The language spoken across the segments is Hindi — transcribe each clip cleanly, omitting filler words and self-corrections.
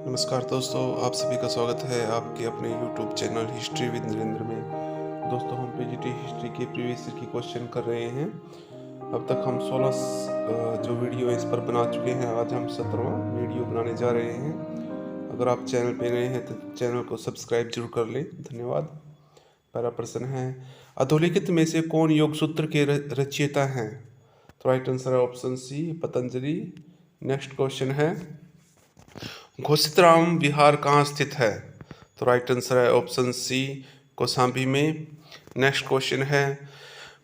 नमस्कार दोस्तों, आप सभी का स्वागत है आपके अपने YouTube channel history with Narendra में। दोस्तों, हम पीजीटी हिस्ट्री के प्रीवियस ईयर की क्वेश्चन कर रहे हैं। अब तक हम 16 जो वीडियो है इस पर बना चुके हैं। आज हम 17वां वीडियो बनाने जा रहे हैं। अगर आप चैनल पे नए हैं तो चैनल को सब्सक्राइब जरूर कर लें, धन्यवाद। पहला प्रश्न है, अधोलिखित में से कौन योग सूत्र के रचयिता हैं? तो राइट आंसर है option C, Patanjali. Next question है, घोषितराम विहार कहाँ स्थित है? तो राइट आंसर है ऑप्शन सी, कौशाम्बी में। नेक्स्ट क्वेश्चन है,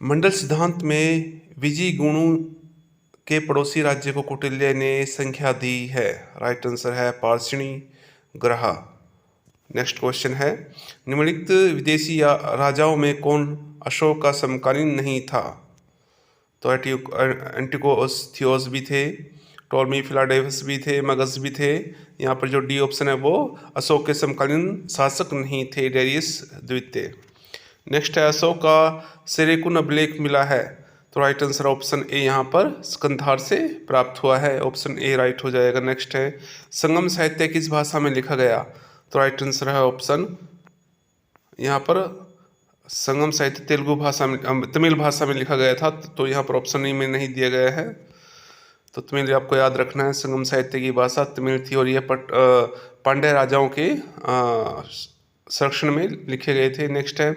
मंडल सिद्धांत में विजिगुणु के पड़ोसी राज्य को कौटिल्य ने संख्या दी है? राइट आंसर है पार्षणी ग्रह। नेक्स्ट क्वेश्चन है, निम्नलिखित विदेशी राजाओं में कौन अशोक का समकालीन नहीं था? तो एंटिकोस थियोस भी थे, टॉलमी फिलाडेल्फस भी थे, मगध भी थे। यहाँ पर जो डी ऑप्शन है वो अशोक के समकालीन शासक नहीं थे, डेरियस द्वितीय। नेक्स्ट है, अशोक का सिरेकुन अभिलेख मिला है? तो राइट आंसर ऑप्शन ए, यहाँ पर स्कंधार से प्राप्त हुआ है। ऑप्शन ए राइट हो जाएगा। नेक्स्ट है, संगम साहित्य किस भाषा में लिखा गया? तो राइट आंसर है ऑप्शन, यहाँ पर संगम साहित्य तेलुगु भाषा में, तमिल भाषा में लिखा गया था। तो यहाँ पर ऑप्शन ए में नहीं दिया गया है। तो तमिल आपको याद रखना है, संगम साहित्य की भाषा तमिल थी और यह पांड्य राजाओं के संरक्षण में लिखे गए थे। नेक्स्ट है,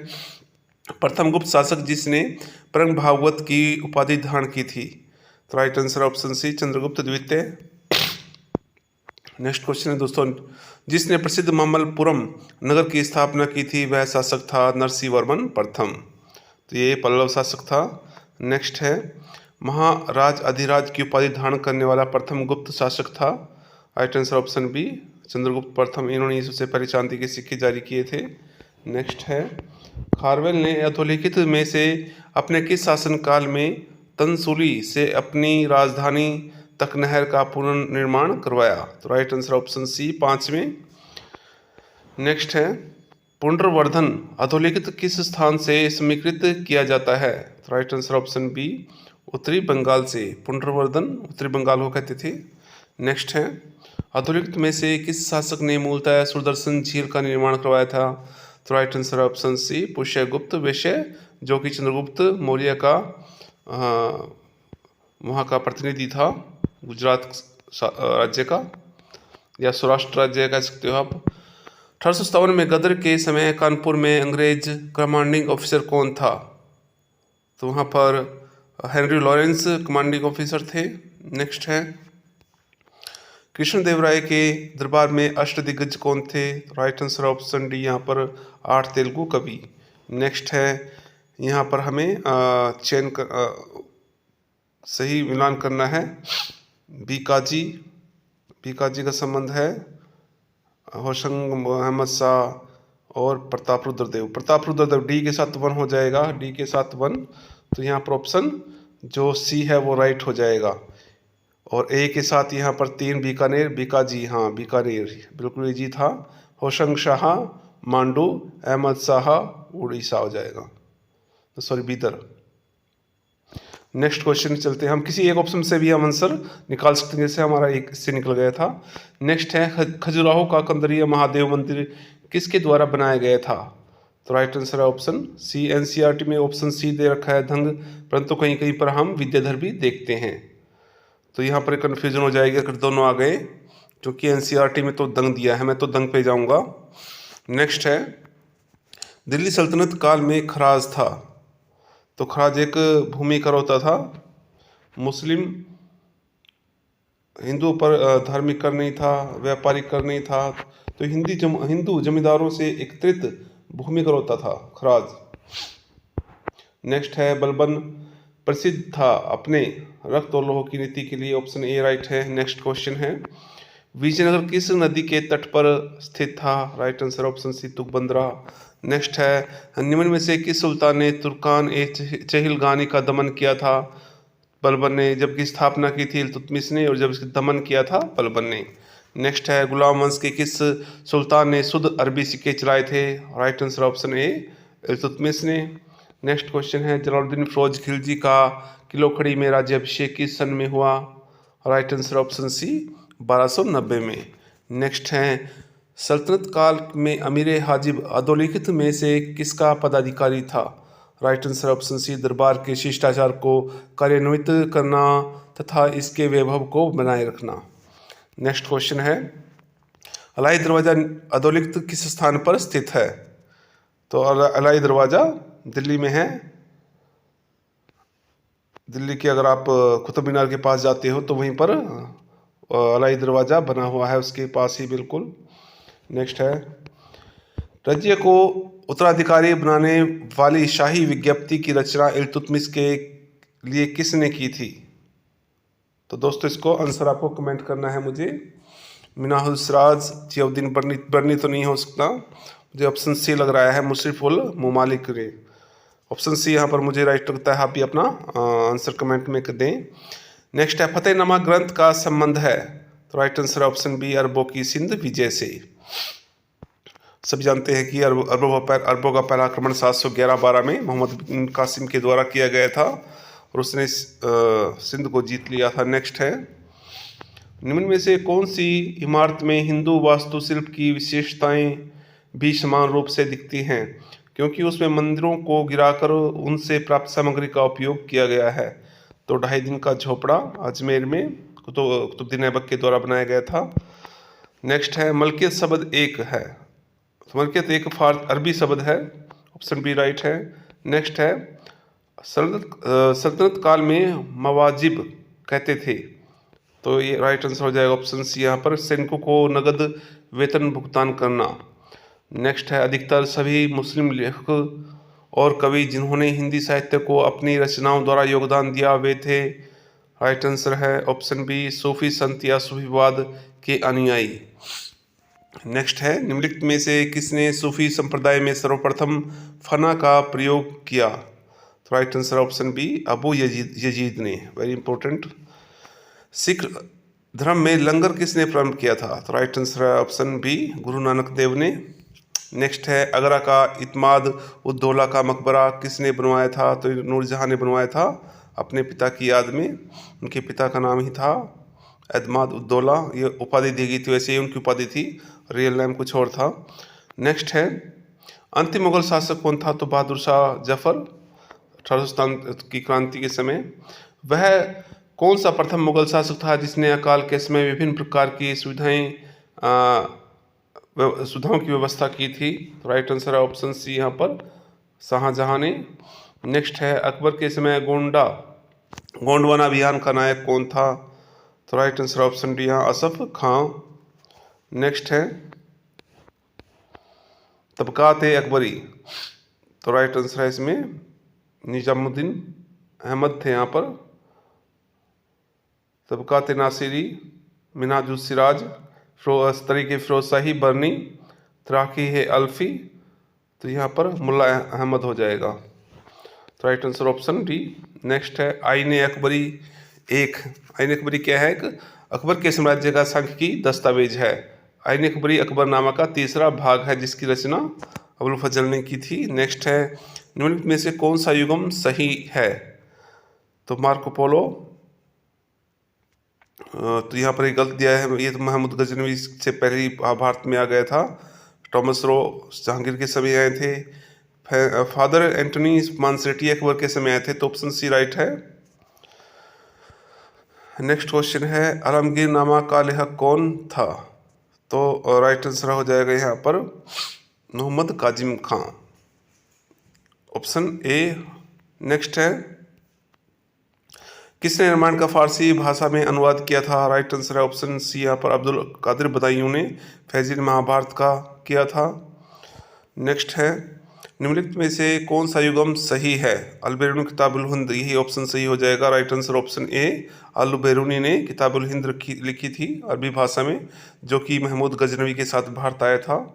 प्रथम गुप्त शासक जिसने परम भागवत की उपाधि धारण की थी? तो right answer option C, Chandragupta द्वितीय। नेक्स्ट क्वेश्चन है दोस्तों, जिसने प्रसिद्ध मामल्लपुरम नगर की स्थापना की थी वह शासक था नरसिंह वर्मन प्रथम। तो ये पल्लव शासक था। नेक्स्ट है, महाराज अधिराज की उपाधि धारण करने वाला प्रथम गुप्त शासक था? Right answer option B, Chandragupta प्रथम। इन्होंने सबसे पहले चांदी के सिक्के जारी किए थे। नेक्स्ट है, खारवेल ने अधोलिखित में से अपने किस शासनकाल में तंसुली से अपनी राजधानी तक नहर का पुनर्निर्माण करवाया? तो राइट आंसर ऑप्शन सी, 5वें। नेक्स्ट है, पुंड्रवर्धन अधोलिखित किस स्थान से समीकृत किया जाता है? तो राइट आंसर ऑप्शन बी, उत्तरी बंगाल से। पुंड्रवर्धन उत्तरी बंगाल को कहते थे। नेक्स्ट है, अधोलिखित में से किस शासक ने मूलतः सुदर्शन झील का निर्माण करवाया था? तो right answer option C, Pushyagupta Vaishya, जो कि चंद्रगुप्त मौर्य का वहाँ का प्रतिनिधि था, गुजरात राज्य का, या सौराष्ट्र राज्य कह सकते हो आप। 1857 में गदर के समय कानपुर में अंग्रेज कमांडिंग ऑफिसर कौन था? तो वहाँ पर हेनरी लॉरेंस कमांडिंग ऑफिसर थे। नेक्स्ट है, कृष्णदेवराय के दरबार में अष्टदिग्गज कौन थे? राइट आंसर ऑप्शन डी, यहाँ पर 8 तेलुगु कवि। नेक्स्ट है, यहाँ पर हमें सही मिलान करना है। बीकाजी का संबंध है होशंग मोहम्मद शाह और प्रताप रुद्रदेव। डी के साथ 1 हो जाएगा, डी के साथ 1। तो यहाँ पर ऑप्शन जो सी है वो राइट हो जाएगा। और ए के साथ यहाँ पर 3 बीकाजी, हाँ बीकानेर बिल्कुल इजी था। होशंग शाह मांडू, अहमद शाह उड़ीसा हो जाएगा, सॉरी बीदर। नेक्स्ट क्वेश्चन चलते हैं, हम किसी एक ऑप्शन से भी हम आंसर निकाल सकते हैं, जैसे हमारा एक से निकल गया था। नेक्स्ट है, खजुराहो का कंदरीय महादेव मंदिर किसके द्वारा बनाया गया था? तो राइट आंसर है ऑप्शन सी, एनसीईआरटी में ऑप्शन सी दे रखा है धंग, परंतु कहीं कहीं पर हम विद्याधर भी देखते हैं। तो यहाँ पर कन्फ्यूजन हो जाएगी अगर दोनों आ गए, क्योंकि एनसीईआरटी में तो दंग दिया है, मैं तो दंग पे जाऊँगा। नेक्स्ट है, दिल्ली सल्तनत काल में खराज था? तो खराज एक भूमि कर होता था। मुस्लिम हिंदुओं पर धार्मिक कर नहीं था, व्यापारिक कर नहीं था। तो हिंदू जमींदारों से एकत्रित भूमि कर होता था खराज। नेक्स्ट है, बलबन प्रसिद्ध था अपने रक्त और लौह की नीति के लिए? ऑप्शन ए राइट है। नेक्स्ट क्वेश्चन है, विजयनगर किस नदी के तट पर स्थित था? Right answer option C, Tungabhadra. Next है, निम्न में से किस सुल्तान ने तुर्कान ए चहिलगानी का दमन किया था? बलबन ने, जबकि स्थापना की थी इल्तुतमिश ने, और जब इसका दमन किया था बलबन ने। नेक्स्ट है, गुलाम वंश के किस सुल्तान ने शुद्ध अरबी सिक्के चलाए थे? Right answer option A, Iltutmish ने। नेक्स्ट क्वेश्चन है, जलालुद्दीन फिरोज खिलजी का किलोखड़ी में राज्याभिषेक किस सन में हुआ? राइट आंसर ऑप्शन सी, 1290 में। नेक्स्ट है सल्तनत काल में अमीर हाजिब अधोलिखित में से किसका पदाधिकारी था? राइट आंसर ऑप्शन सी, दरबार के शिष्टाचार को कार्यान्वित करना तथा इसके वैभव को बनाए रखना। नेक्स्ट क्वेश्चन है अलाई दरवाज़ा अधोलिखित किस स्थान पर स्थित है? तो अलाई दरवाज़ा दिल्ली में है। दिल्ली के अगर आप कुतुब मीनार के पास जाते हो तो वहीं पर अलाई दरवाज़ा बना हुआ है, उसके पास ही बिल्कुल। नेक्स्ट है राज्य को उत्तराधिकारी बनाने वाली शाही विज्ञप्ति की रचना इल्तुतमिश के लिए किसने की थी? तो दोस्तों इसको आंसर आपको कमेंट करना है मुझे। मिनाहुल सिराज, जियाउद्दीन बर्नी तो नहीं हो सकता, मुझे ऑप्शन सी लग रहा है, मुशर्रफ उल ममालिक ने। ऑप्शन सी यहाँ पर मुझे राइट लगता है, आप भी अपना आंसर कमेंट में कर दें। नेक्स्ट है फतेहनामा ग्रंथ का संबंध है? तो राइट आंसर ऑप्शन बी, अरबों की सिंध विजय से। सभी जानते हैं कि अरबों का पहला आक्रमण 711-12 में मोहम्मद बिन कासिम के द्वारा किया गया था और उसने सिंध को जीत लिया था। नेक्स्ट है निम्न में से कौन सी इमारत में हिंदू वास्तुशिल्प की विशेषताएं भी समान रूप से दिखती हैं क्योंकि उसमें मंदिरों को गिराकर उनसे प्राप्त सामग्री का उपयोग किया गया है? तो 2.5 दिन का झोपड़ा अजमेर में कुतुबुद्दीन ऐबक के द्वारा बनाया गया था। नेक्स्ट है मलकियत शब्द एक है? तो मलकियत एक अरबी शब्द है, ऑप्शन बी राइट है। नेक्स्ट है सल्तनत काल में मवाजिब कहते थे? तो ये राइट आंसर हो जाएगा ऑप्शन सी, यहाँ पर सैनिकों को नगद वेतन भुगतान करना। नेक्स्ट है अधिकतर सभी मुस्लिम लेखक और कवि जिन्होंने हिंदी साहित्य को अपनी रचनाओं द्वारा योगदान दिया वे थे? राइट आंसर है ऑप्शन बी, सूफी संत या सूफीवाद के अनुयायी। नेक्स्ट है निम्नलिखित में से किसने सूफी संप्रदाय में सर्वप्रथम फना का प्रयोग किया? तो right answer option B, Abu Yazid ने। Very important. सिख धर्म में लंगर किसने प्रारंभ किया था? तो राइट आंसर है ऑप्शन बी, गुरु नानक देव ने। नेक्स्ट है आगरा का इत्माद उद्दौला का मकबरा किसने बनवाया था? तो नूरजहां ने बनवाया था अपने पिता की याद में, उनके पिता का नाम ही था इत्माद उद्दौला, ये उपाधि दी गई थी, वैसे ही उनकी उपाधि थी, रियल नेम कुछ और था। नेक्स्ट है अंतिम मुगल शासक कौन था? तो बहादुर शाह जफर 1857 की क्रांति के समय। वह कौन सा प्रथम मुगल शासक था जिसने अकाल के समय विभिन्न प्रकार की सुविधाओं की व्यवस्था की थी? तो राइट आंसर है ऑप्शन सी, यहाँ पर शाहजहां ने। नेक्स्ट है अकबर के समय गोंडवाना अभियान का नायक कौन था? तो राइट आंसर ऑप्शन डी, यहाँ असफ खां। नेक्स्ट है तबकात-ए अकबरी, तो राइट आंसर है इसमें निजामुद्दीन अहमद थे यहाँ पर। तबकात नासिरी, मिनाजुल सिराज, तरीके फिरोजशाही बरनी, तराकी है अल्फी, तो यहाँ पर मुल्ला अहमद हो जाएगा। तो right answer option D. Next है आईने अकबरी आईने अकबरी क्या है? अकबर के साम्राज्य का सांख्यिकी दस्तावेज है। आईने अकबरी अकबरनामा का तीसरा भाग है जिसकी रचना अबुल फजल ने की थी। नेक्स्ट है निम्नलिखित में से कौन सा युगम सही है? तो मार्को पोलो, तो यहाँ पर एक गलत दिया है, ये तो महमूद गजनवी से पहले ही भारत में आ गया था। टॉमस रो जहांगीर के समय आए थे। फादर एंटोनी मानसेटी अकबर के समय आए थे, तो ऑप्शन सी राइट है। नेक्स्ट क्वेश्चन है आलमगीर नामा का लेखक कौन था? तो राइट आंसर हो जाएगा यहाँ पर मोहम्मद काजिम खां, ऑप्शन ए। नेक्स्ट है किसने रामायण का फारसी भाषा में अनुवाद किया था? राइट आंसर है ऑप्शन सी, यहाँ पर अब्दुल कादिर बदायूं ने फैजिल महाभारत का किया था। नेक्स्ट है निम्नलिखित में से कौन सा युगम सही है? अल-बेरूनी किताबुल हिंद, यही ऑप्शन सही हो जाएगा। राइट आंसर ऑप्शन ए, अल-बेरूनी ने किताबुल हिंद लिखी थी अरबी भाषा में, जो कि महमूद गजनवी के साथ भारत आया था।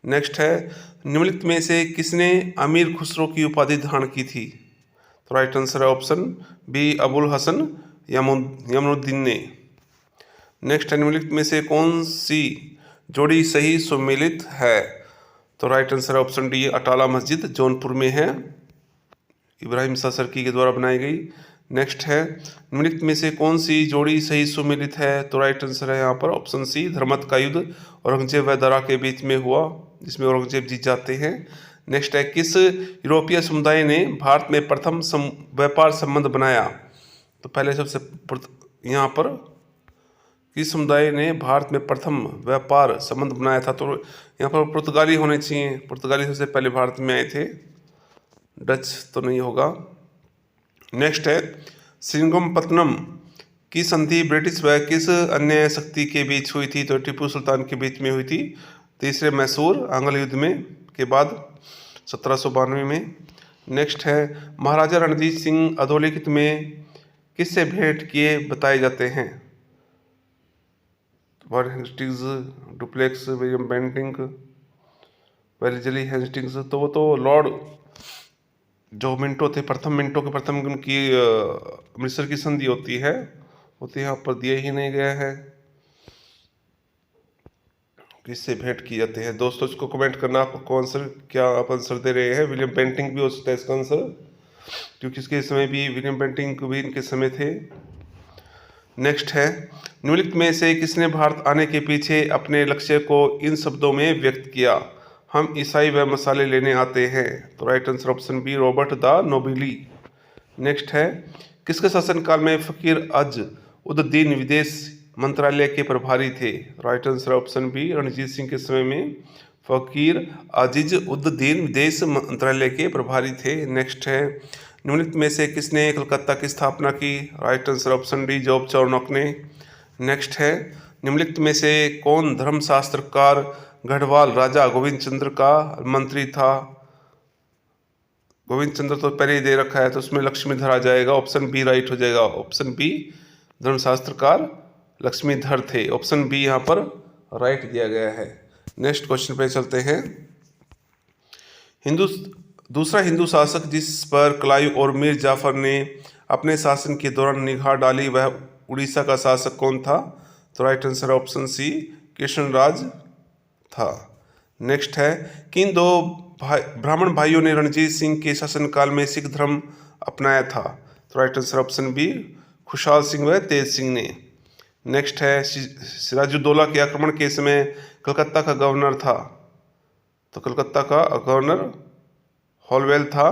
नेक्स्ट है निम्नलिखित में से किसने अमीर खुसरो की उपाधि धारण की थी? तो राइट आंसर है ऑप्शन बी, अबुल हसन यमनुद्दीन ने। नेक्स्ट है निम्नलिखित में से कौन सी जोड़ी सही सुमेलित है? तो राइट आंसर है ऑप्शन डी, अटाला मस्जिद जौनपुर में है, इब्राहिम शाह सर्की के द्वारा बनाई गई। नेक्स्ट है निम्नलिखित में से कौन सी जोड़ी सही सुमेलित है? तो राइट आंसर है यहाँ पर ऑप्शन सी, धर्मत का युद्ध औरंगजेब व दारा के बीच में हुआ, जिसमें औरंगजेब जीत जाते हैं। नेक्स्ट है किस यूरोपीय समुदाय ने भारत में प्रथम व्यापार संबंध बनाया? तो पहले सबसे यहाँ पर किस समुदाय ने भारत में प्रथम व्यापार संबंध बनाया था? तो यहाँ पर पुर्तगाली होने चाहिए, पुर्तगाली सबसे पहले भारत में आए थे, डच तो नहीं होगा। नेक्स्ट है श्रीरंगपत्तनम की संधि ब्रिटिश व किस अन्य शक्ति के बीच हुई थी? तो टीपू सुल्तान के बीच में हुई थी, तीसरे मैसूर आंग्ल युद्ध में के बाद 1792 में। नेक्स्ट है महाराजा रणजीत सिंह अधोलिखित में किससे भेंट किए बताए जाते हैं? Warren Hastings, duplex, William Bentinck, Wellesley Hastings. तो वो तो लॉर्ड जो मिंटो थे, प्रथम मिंटो के प्रथम उनकी अमृतसर की संधि होती है, यहाँ पर दिए ही नहीं गया है किससे भेंट की जाते हैं। दोस्तों इसको कमेंट करना, आपको आंसर क्या आप आंसर दे रहे हैं? विलियम बेंटिंक भी हो सकता है इसका आंसर, क्योंकि इसके समय भी विलियम बेंटिंक भी इनके समय थे। नेक्स्ट है निम्नलिखित में से किसने भारत आने के पीछे अपने लक्ष्य को इन शब्दों में व्यक्त किया? हम ईसाई व मसाले लेने आते हैं। तो right answer option B, Robert de Nobili. Next है किसके शासनकाल में फकीर अज उद दीन विदेश मंत्रालय के प्रभारी थे? Right answer option B, Ranjit Singh के समय में फकीर अजीज उद दीन विदेश मंत्रालय के प्रभारी थे। नेक्स्ट है निम्नलिखित में से किसने कलकत्ता की स्थापना की? Right answer option D, job Charnock ने। नेक्स्ट है निम्नलिखित में से कौन धर्मशास्त्रकार गढ़वाल राजा गोविंद चंद्र का मंत्री था? गोविंद चंद्र तो पहले ही दे रखा है, तो उसमें लक्ष्मीधर आ जाएगा, ऑप्शन बी राइट हो जाएगा। ऑप्शन बी धर्मशास्त्रकार लक्ष्मीधर थे, ऑप्शन बी यहाँ पर राइट दिया गया है। नेक्स्ट क्वेश्चन पे चलते हैं। दूसरा हिंदू शासक जिस पर क्लाइव और मीर जाफर ने अपने शासन के दौरान निगाह डाली वह उड़ीसा का शासक कौन था? तो right answer option C, Krishnaraj था। नेक्स्ट है किन दो ब्राह्मण भाइयों ने रणजीत सिंह के शासनकाल में सिख धर्म अपनाया था? तो राइट आंसर ऑप्शन बी, खुशहाल सिंह व तेज सिंह ने। नेक्स्ट है सिराजुद्दौला के आक्रमण के समय कलकत्ता का गवर्नर था? तो कलकत्ता का गवर्नर हॉलवेल था।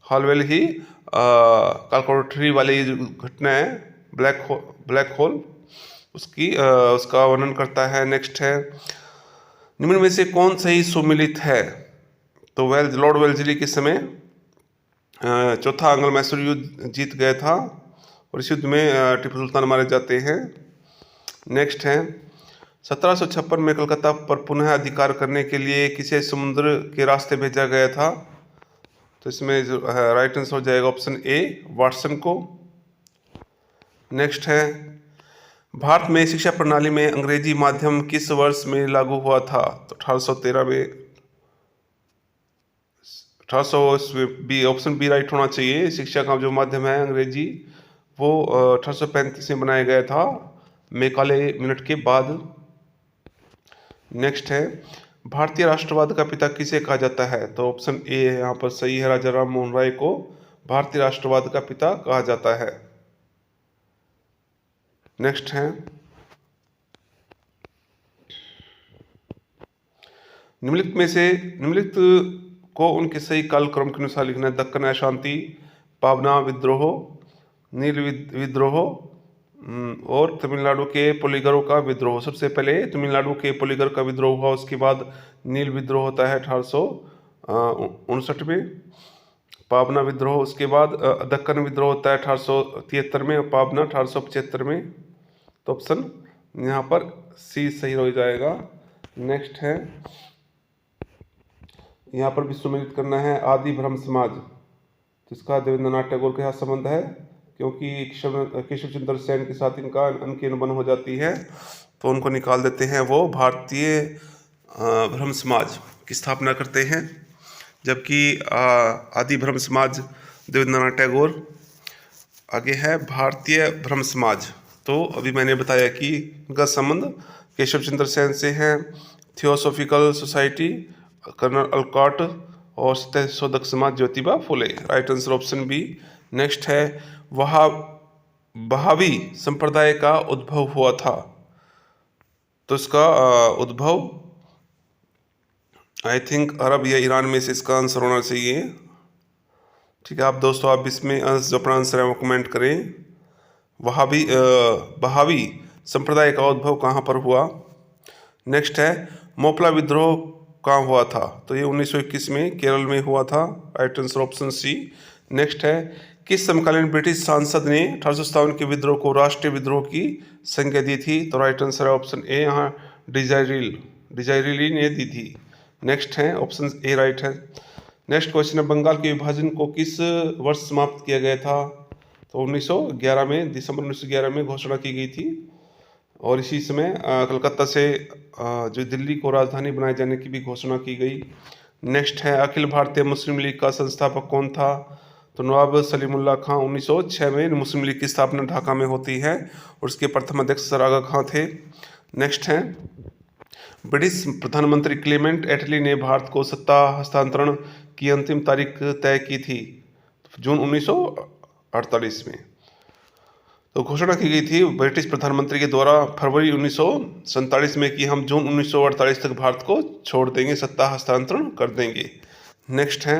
हॉलवेल ही कालकोठरी वाली घटना है, ब्लैक होल, उसका वर्णन करता है। नेक्स्ट है निम्न में से कौन सही सुमेलित है? तो लॉर्ड वेल्जली के समय चौथा आंग्ल मैसूर युद्ध जीत गया था और इस युद्ध में टीपू सुल्तान मारे जाते हैं। नेक्स्ट है 1756 में कलकत्ता पर पुनः अधिकार करने के लिए किसे समुद्र के रास्ते भेजा गया था? तो इसमें राइट आंसर हो जाएगा ऑप्शन ए, वाटसन को। नेक्स्ट है भारत में शिक्षा प्रणाली में अंग्रेजी माध्यम किस वर्ष में लागू हुआ था? तो 1813 में। 1800 बी, ऑप्शन बी राइट होना चाहिए। शिक्षा का जो माध्यम है अंग्रेजी वो 1835 में बनाया गया था, मेकाले मिनट के बाद। नेक्स्ट है भारतीय राष्ट्रवाद का पिता किसे कहा जाता है? तो ऑप्शन ए यहाँ पर सही है, राजा राम मोहन राय को भारतीय राष्ट्रवाद का पिता कहा जाता है। नेक्स्ट है निम्नलिखित को उनके सही कालक्रम के अनुसार लिखना है। दक्कन अशांति, पाबना विद्रोह, नील विद्रोह और तमिलनाडु के पोलीगरों का विद्रोह। सबसे पहले तमिलनाडु के पोलीगर का विद्रोह हुआ, उसके बाद नील विद्रोह होता है 1859 में, पाबना विद्रोह उसके बाद दक्कन विद्रोह होता है 1873 में और पाबना 1875 में। तो ऑप्शन यहाँ पर सी सही हो जाएगा। नेक्स्ट है यहाँ पर भी सुमेलित करना है आदि ब्रह्म समाज, जिसका देवेंद्रनाथ टैगोर के साथ संबंध है, क्योंकि केशव चंद्र सेन के साथ इनका अनकी अनबन हो जाती है, तो उनको निकाल देते हैं। वो भारतीय ब्रह्म समाज की स्थापना करते हैं, जबकि आदि ब्रह्म समाज देवेंद्रनाथ टैगोर। आगे है भारतीय ब्रह्म समाज, तो अभी मैंने बताया कि इनका संबंध केशव चंद्र सेन से है। थियोसॉफिकल सोसाइटी कर्नल अलकॉट और Satyashodhak Samaj Jyotiba Phule. Right answer option B. Next है वहा बहावी संप्रदाय का उद्भव हुआ था? तो इसका उद्भव आई थिंक अरब या ईरान में से इसका आंसर होना चाहिए। ठीक है, आप दोस्तों आप इसमें जो अपना आंसर है वो कमेंट करें। बहावी संप्रदाय का उद्भव कहाँ पर हुआ? नेक्स्ट है मोपला विद्रोह कहाँ हुआ था? तो ये 1921 में केरल में हुआ था। Right answer option C. Next है किस समकालीन ब्रिटिश सांसद ने 1857 के विद्रोह को राष्ट्रीय विद्रोह की संज्ञा दी थी? तो राइट आंसर है ऑप्शन ए, यहाँ डिजायरिली ने दी थी। नेक्स्ट है ऑप्शन ए राइट है। नेक्स्ट क्वेश्चन है बंगाल के विभाजन को किस वर्ष समाप्त किया गया था? तो 1911 में, दिसंबर 1911 में घोषणा की गई थी और इसी समय कलकत्ता से जो दिल्ली को राजधानी बनाए जाने की भी घोषणा की गई। नेक्स्ट है अखिल भारतीय मुस्लिम लीग का संस्थापक कौन था? तो नवाब सलीमुल्लाह खां। 1906 में मुस्लिम लीग की स्थापना ढाका में होती है और उसके प्रथम अध्यक्ष सर आगा खां थे। नेक्स्ट है ब्रिटिश प्रधानमंत्री क्लेमेंट एटली ने भारत को सत्ता हस्तांतरण की अंतिम तारीख तय की थी? जून 1948 में। तो घोषणा की गई थी ब्रिटिश प्रधानमंत्री के द्वारा फरवरी 1947 में कि हम जून 1948 तक भारत को छोड़ देंगे, सत्ता हस्तांतरण कर देंगे। नेक्स्ट है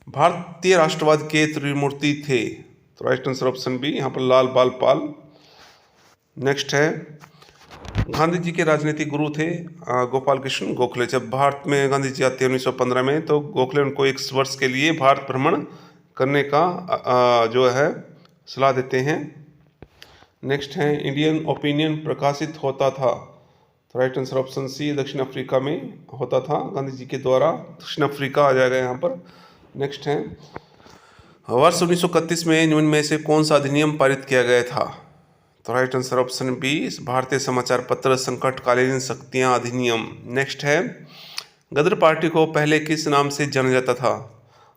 भारतीय राष्ट्रवाद के त्रिमूर्ति थे? तो राइट आंसर ऑप्शन बी, यहाँ पर लाल बाल पाल। नेक्स्ट है गांधी जी के राजनीतिक गुरु थे गोपाल कृष्ण गोखले। जब भारत में गांधी जी आते हैं 1915 में, तो गोखले उनको 1 वर्ष के लिए भारत भ्रमण करने का जो है सलाह देते हैं। नेक्स्ट है इंडियन ओपिनियन प्रकाशित होता था? तो राइट आंसर ऑप्शन सी, दक्षिण अफ्रीका में होता था गांधी जी के द्वारा। दक्षिण अफ्रीका आ जाएगा यहाँ पर। नेक्स्ट है वर्ष 1931 में निम्न में से कौन सा अधिनियम पारित किया गया था? तो राइट आंसर ऑप्शन बी, भारतीय समाचार पत्र संकटकालीन शक्तियां अधिनियम। नेक्स्ट है गदर पार्टी को पहले किस नाम से जाना जाता था?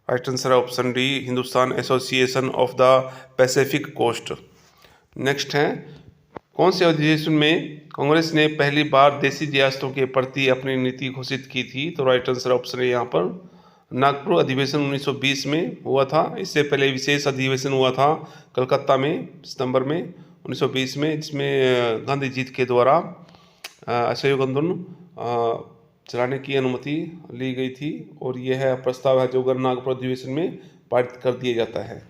Right answer option D, Hindustan Association of the Pacific Coast. Next है कौन से अधिवेशन में कांग्रेस ने पहली बार देशी रियासतों के प्रति अपनी नीति घोषित की थी? तो राइट आंसर ऑप्शन है यहाँ पर नागपुर अधिवेशन 1920 में हुआ था। इससे पहले विशेष अधिवेशन हुआ था कलकत्ता में सितंबर में 1920 में, जिसमें गांधी जी के द्वारा असहयोग आंदोलन चलाने की अनुमति ली गई थी और यह है प्रस्ताव है जो नागपुर अधिवेशन में पारित कर दिया जाता है।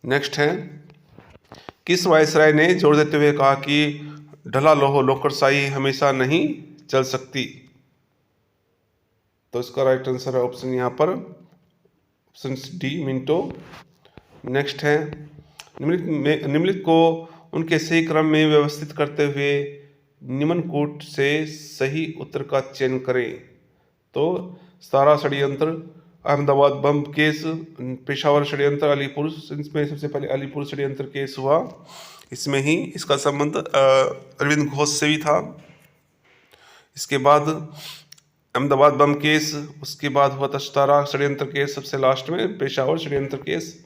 नेक्स्ट है किस वायसराय ने जोर देते हुए कहा कि ढला लोहो नौकरशाही हमेशा नहीं चल सकती? तो इसका राइट आंसर है ऑप्शन यहाँ पर ऑप्शन डी, मिंटो। नेक्स्ट है निम्नलिखित को उनके सही क्रम में व्यवस्थित करते हुए निम्नकूट से सही उत्तर का चयन करें। तो सारा षड्यंत्र, अहमदाबाद बम केस, पेशावर षड्यंत्र, अलीपुर, इसमें सबसे पहले अलीपुर षड्यंत्र केस हुआ। इसमें ही इसका संबंध अरविंद घोष से भी था। इसके बाद अहमदाबाद बम केस, उसके बाद हुआ था सतारा षड्यंत्र केस, सबसे लास्ट में पेशावर षड्यंत्र केस।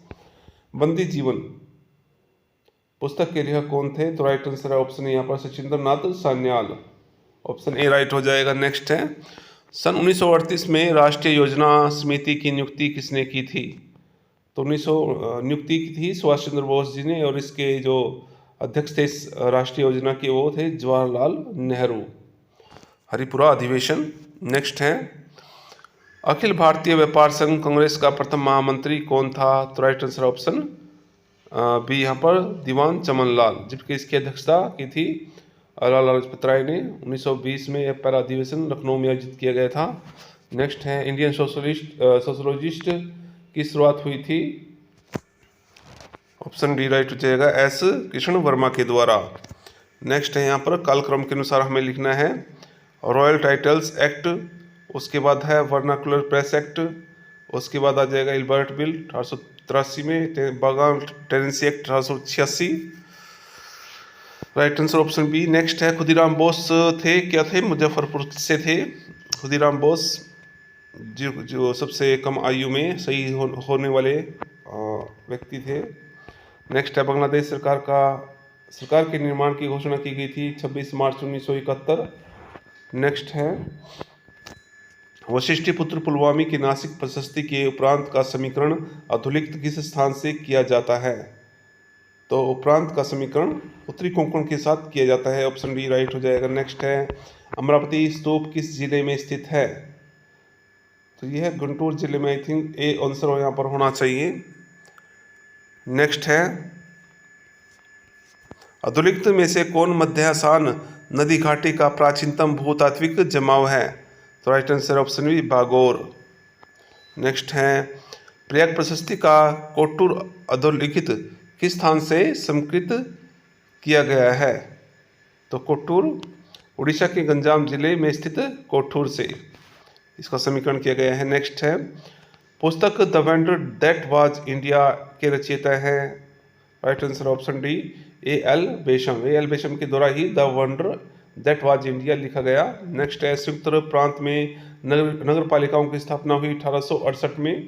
बंदी जीवन पुस्तक के लेखक कौन थे? तो राइट आंसर है ऑप्शन यहाँ पर Sachindra Nath Sanyal. Option A right हो जाएगा। नेक्स्ट है सन 1938 में राष्ट्रीय योजना समिति की नियुक्ति किसने की थी? तो नियुक्ति की थी सुभाष चंद्र बोस जी ने और इसके जो अध्यक्ष थे राष्ट्रीय योजना के वो थे जवाहरलाल नेहरू। हरिपुरा अधिवेशन। नेक्स्ट है अखिल भारतीय व्यापार संघ कांग्रेस का प्रथम महामंत्री कौन था? तो राइट आंसर ऑप्शन बी यहाँ पर दीवान चमन लाल, जबकि इसकी अध्यक्षता की थी लाला लाजपत राय ने। 1920 में यह पहला अधिवेशन लखनऊ में आयोजित किया गया था। नेक्स्ट है इंडियन सोशलिस्ट की शुरुआत हुई थी? ऑप्शन डी राइट हो जाएगा, एस कृष्ण वर्मा के द्वारा। नेक्स्ट है यहाँ पर कालक्रम के अनुसार हमें लिखना है रॉयल टाइटल्स एक्ट, उसके बाद है वर्नाकुलर प्रेस एक्ट, उसके बाद आ जाएगा इल्बर्ट बिल 1883 में, बागान tenancy act 1886। Right answer option B. Next है खुदीराम बोस थे, क्या थे? मुजफ्फरपुर से थे खुदीराम बोस, जो सबसे कम आयु में सही होने वाले व्यक्ति थे। नेक्स्ट है बांग्लादेश सरकार के निर्माण की घोषणा की गई थी 26 मार्च 1971। नेक्स्ट है वशिष्ठिपुत्र पुलवामी की नासिक प्रशस्ति के उपरांत का समीकरण अधोलिखित किस स्थान से किया जाता है? तो उपरांत का समीकरण उत्तरी कोंकण के साथ किया जाता है। ऑप्शन डी राइट हो जाएगा। नेक्स्ट है, अमरावती स्तूप किस जिले में स्थित है? तो यह है गुंटूर जिले में। आई थिंक ए आंसर यहाँ पर होना चाहिए। नेक्स्ट है, अधोलिखित में से कौन मध्यासान नदी घाटी का प्राचीनतम भूतात्विक जमाव है? तो right answer option B Bhagor. Next है, प्रयाग प्रशस्ति का कोटूर अधोलिखित किस स्थान से संस्कृत किया गया है? तो कोटूर उड़ीसा के गंजाम जिले में स्थित कोठूर से इसका समीकरण किया गया है। नेक्स्ट है, पुस्तक the wonder that was India के रचयिता हैं? Right answer option D A L. Basham. A L. Basham के द्वारा ही the wonder that was India लिखा गया। नेक्स्ट है, संयुक्त अरब प्रांत में नगर पालिकाओं की स्थापना हुई 1868 में।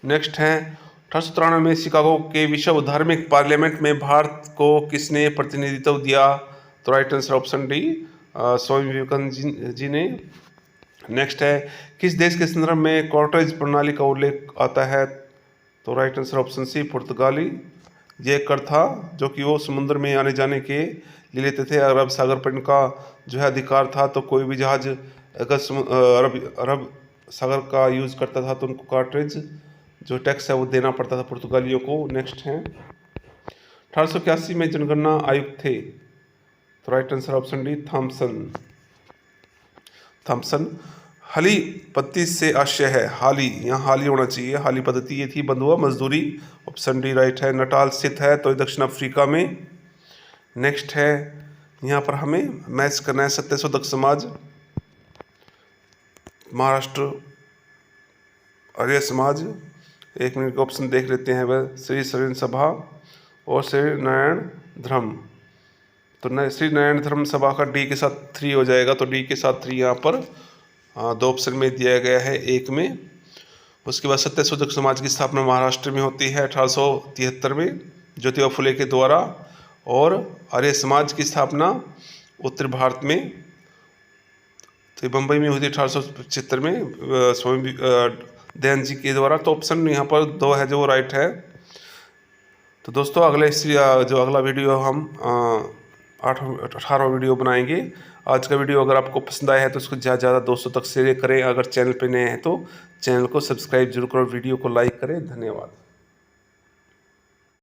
नेक्स्ट है, 1893 में शिकागो के विश्व धार्मिक पार्लियामेंट में भारत को किसने प्रतिनिधित्व दिया? तो right answer option D Swami Vivekananda ji ने। नेक्स्ट है, किस देश के संदर्भ में कॉर्टेज प्रणाली का उल्लेख आता है? तो राइट आंसर ऑप्शन सी पुर्तगाली। ये एक कर था जो कि वो समुद्र में आने जाने के लिए लेते थे। अरब सागर पर इनका जो है अधिकार था, तो कोई भी जहाज अगर अरब सागर का यूज़ करता था तो उनको कार्ट्रिज जो टैक्स है वो देना पड़ता था पुर्तगालियों को। नेक्स्ट है, 1881 में जनगणना आयुक्त थे? तो right answer option D Thomson. हली पद्धति से आशय है? हाली, यहाँ हाली होना चाहिए। हाली पद्धति ये थी बंधुआ मजदूरी। ऑप्शन डी राइट है। नटाल स्थित है तो दक्षिण अफ्रीका में। नेक्स्ट है, यहाँ पर हमें मैच करना है सत्यशोधक समाज, महाराष्ट्र आर्य समाज। एक मिनट का ऑप्शन देख लेते हैं वह श्री शरण सभा और श्री नारायण धर्म। तो श्री नारायण धर्म सभा का डी के साथ 3 हो जाएगा। तो डी के साथ 3 यहाँ पर 2 ऑप्शन में दिया गया है, एक में। उसके बाद सत्यशोधक समाज की स्थापना महाराष्ट्र में होती है 1873 में ज्योतिबा फुले के द्वारा, और आर्य समाज की स्थापना उत्तर भारत में तो बम्बई में हुई थी 1875 में स्वामी दयानंद जी के द्वारा। तो ऑप्शन यहाँ पर 2 है जो राइट है। तो दोस्तों जो अगला वीडियो हम 18वां वीडियो बनाएंगे। आज का वीडियो अगर आपको पसंद आया है तो उसको ज़्यादा से ज़्यादा दोस्तों तक शेयर करें। अगर चैनल पे नए हैं तो चैनल को सब्सक्राइब जरूर करो, वीडियो को लाइक करें। धन्यवाद।